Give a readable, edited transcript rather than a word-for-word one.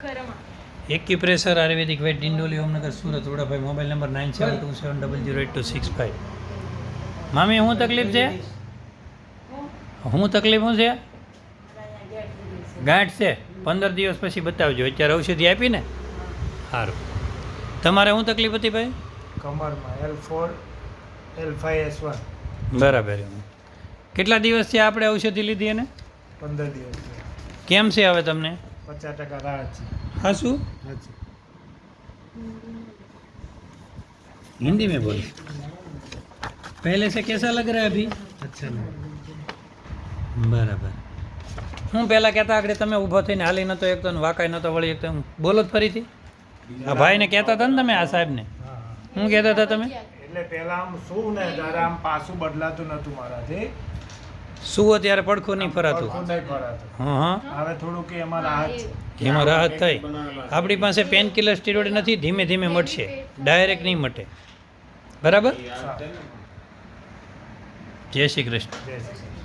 Acupressure Ayurvedic વેટ ડિંડોલી ઓમનગર સુરત વડાભાઈ mobile number 9727008285. મામી શું તકલીફ છે? શું તકલીફ શું છે? ગાંઠ છે. 15 દિવસ પછી બતાવજો. અત્યારે ઔષધિ આપી ને? સારું. તમારે શું તકલીફ હતી ભાઈ? કમરમાં L4 L5 S1. બરાબર. કેટલા દિવસ છે આપણે ઔષધિ લીધી એને? 15 દિવસ. કેમ છે હવે તમને? 50% રાહત છે. हाँ શું? हिंदी में बोल. पहले से कैसा लग रहा है अभी? अच्छा नहीं. બરાબર. હું પહેલાં કહેતા આગળ તમે ઊભો થઈને હાલી નહોતો એકતો ને વાંકાઈ નહોતો વળી એકતો બોલો જ ફરીથી. આ ભાઈને કહેતા હતા ને તમે આ સાહેબને? શું કહેતા હતા તમે? એટલે પહેલા આમ શું ને ત્યારે આમ પાછું બદલાતું નતું મારાથી. સુવો ત્યારે પડખું નહીં ફરાતું. પડખું નહીં ફરાતું. હા. હવે થોડું કે એમાં રાહત છે. એમાં રાહત થઈ. આપણી પાસે પેન કિલર સ્ટીરોઇડ નથી, ધીમે ધીમે મટશે, ડાયરેક્ટ નહીં મટે. બરાબર. જય શ્રી કૃષ્ણ. જય શ્રી કૃષ્ણ.